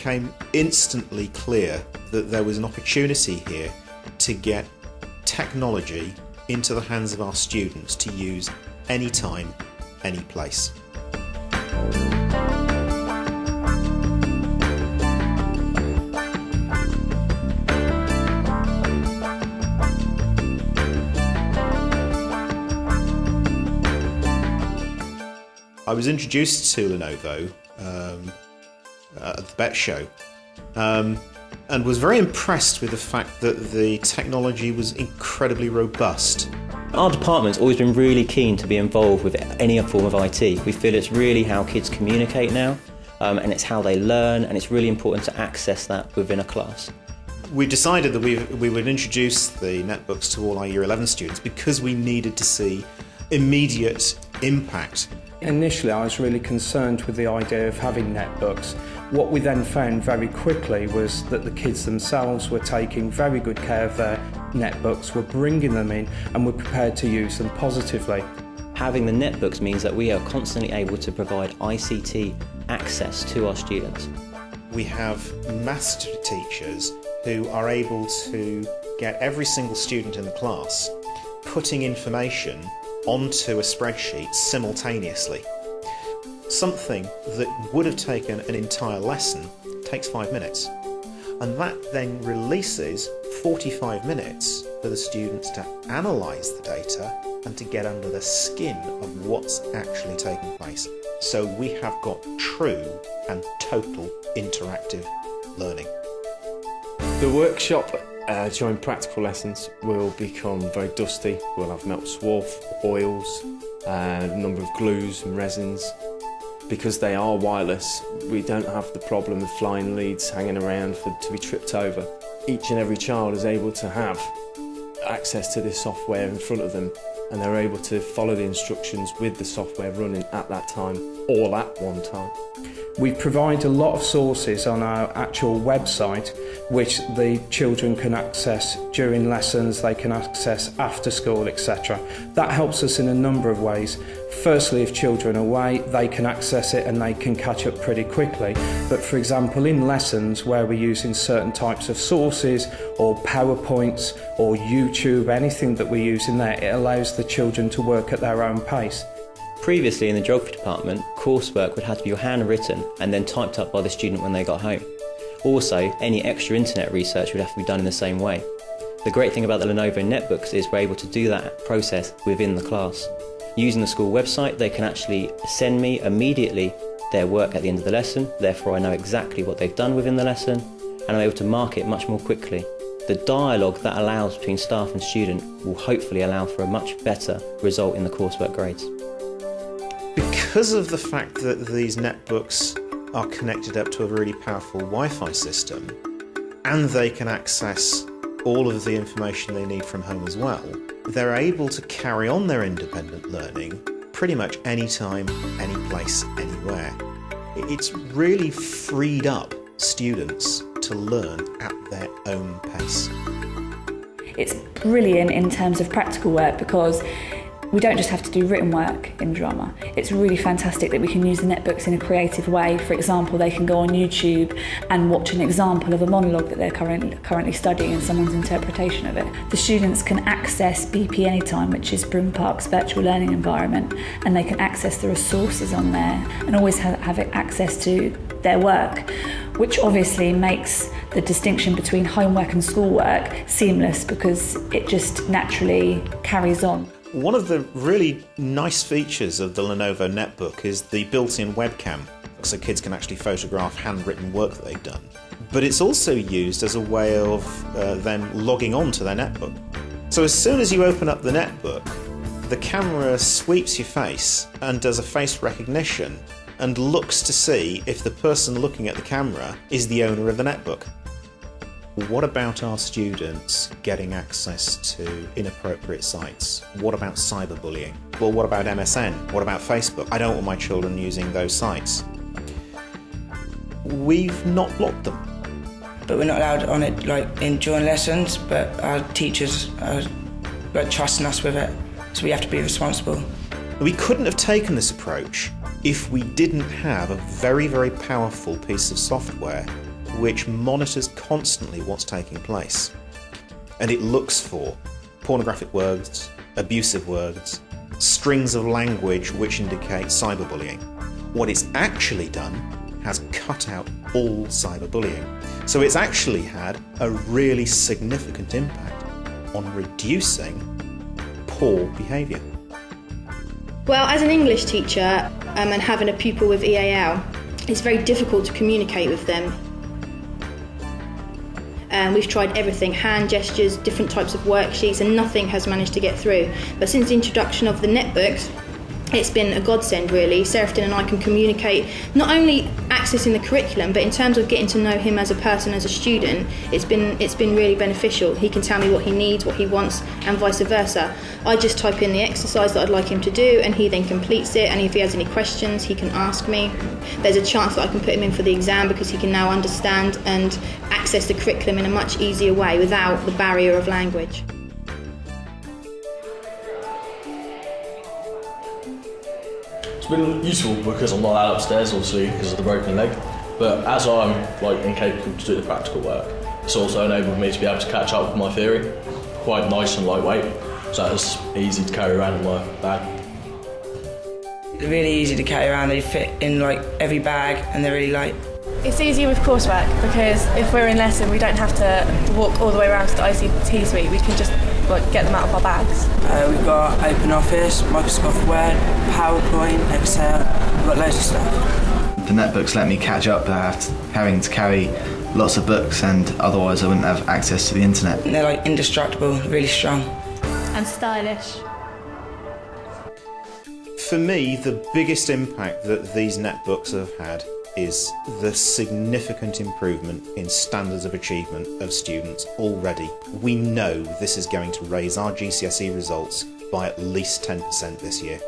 became instantly clear that there was an opportunity here to get technology into the hands of our students to use anytime, any place. I was introduced to Lenovo at the BET show and was very impressed with the fact that the technology was incredibly robust. Our department's always been really keen to be involved with any form of IT. We feel it's really how kids communicate now, and it's how they learn, and it's really important to access that within a class. We decided that we would introduce the netbooks to all our Year 11 students because we needed to see immediate impact. Initially I was really concerned with the idea of having netbooks. What we then found very quickly was that the kids themselves were taking very good care of their netbooks, were bringing them in and were prepared to use them positively. Having the netbooks means that we are constantly able to provide ICT access to our students. We have maths teachers who are able to get every single student in the class putting information onto a spreadsheet simultaneously. Something that would have taken an entire lesson takes 5 minutes. And that then releases 45 minutes for the students to analyse the data and to get under the skin of what's actually taking place. So we have got true and total interactive learning. The workshop during practical lessons will become very dusty. We'll have metal swarf, oils, a number of glues and resins. Because they are wireless, we don't have the problem of flying leads hanging around to be tripped over. Each and every child is able to have access to this software in front of them, and they're able to follow the instructions with the software running at that time, all at one time. We provide a lot of sources on our actual website which the children can access during lessons, they can access after school, etc. That helps us in a number of ways. Firstly, if children are away, they can access it and they can catch up pretty quickly. But for example, in lessons where we're using certain types of sources or PowerPoints or YouTube, anything that we use in there, it allows the children to work at their own pace. Previously in the geography department, coursework would have to be handwritten and then typed up by the student when they got home. Also, any extra internet research would have to be done in the same way. The great thing about the Lenovo netbooks is we're able to do that process within the class. Using the school website, they can actually send me immediately their work at the end of the lesson, therefore I know exactly what they've done within the lesson, and I'm able to mark it much more quickly. The dialogue that allows between staff and student will hopefully allow for a much better result in the coursework grades. Because of the fact that these netbooks are connected up to a really powerful Wi-Fi system, and they can access all of the information they need from home as well, they're able to carry on their independent learning pretty much anytime, any place, anywhere. It's really freed up students to learn at their own pace. It's brilliant in terms of practical work because we don't just have to do written work in drama. It's really fantastic that we can use the netbooks in a creative way. For example, they can go on YouTube and watch an example of a monologue that they're currently studying and someone's interpretation of it. The students can access BP Anytime, which is Brune Park's virtual learning environment, and they can access the resources on there and always have access to their work, which obviously makes the distinction between homework and schoolwork seamless because it just naturally carries on. One of the really nice features of the Lenovo netbook is the built-in webcam, so kids can actually photograph handwritten work that they've done. But it's also used as a way of them logging on to their netbook. So as soon as you open up the netbook, the camera sweeps your face and does a face recognition and looks to see if the person looking at the camera is the owner of the netbook. What about our students getting access to inappropriate sites? What about cyberbullying? Well, what about MSN? What about Facebook? I don't want my children using those sites. We've not blocked them. But we're not allowed on it during lessons, but our teachers are trusting us with it, so we have to be responsible. We couldn't have taken this approach if we didn't have a very, very powerful piece of software which monitors constantly what's taking place. And it looks for pornographic words, abusive words, strings of language which indicate cyberbullying. What it's actually done has cut out all cyberbullying. So it's actually had a really significant impact on reducing poor behaviour. Well, as an English teacher and having a pupil with EAL, it's very difficult to communicate with them. We've tried everything, hand gestures, different types of worksheets, and nothing has managed to get through. But since the introduction of the netbooks, it's been a godsend really. Seraftin and I can communicate, not only accessing the curriculum, but in terms of getting to know him as a person, as a student, it's been really beneficial. He can tell me what he needs, what he wants, and vice versa. I just type in the exercise that I'd like him to do, and he then completes it, and if he has any questions, he can ask me. There's a chance that I can put him in for the exam because he can now understand and access the curriculum in a much easier way without the barrier of language. It's been useful because I'm not allowed upstairs, obviously, because of the broken leg. But as I'm incapable to do the practical work, it's also enabled me to be able to catch up with my theory. Quite nice and lightweight, so it's easy to carry around in my bag. They're really easy to carry around. They fit in every bag, and they're really light. It's easier with coursework because if we're in lesson, we don't have to walk all the way around to the ICT suite. We can just get them out of our bags. We've got OpenOffice, Microsoft Word, PowerPoint, Excel. We've got loads of stuff. The netbooks let me catch up without having to carry lots of books, and otherwise I wouldn't have access to the internet. And they're indestructible, really strong. And stylish. For me, the biggest impact that these netbooks have had is the significant improvement in standards of achievement of students already. We know this is going to raise our GCSE results by at least 10% this year.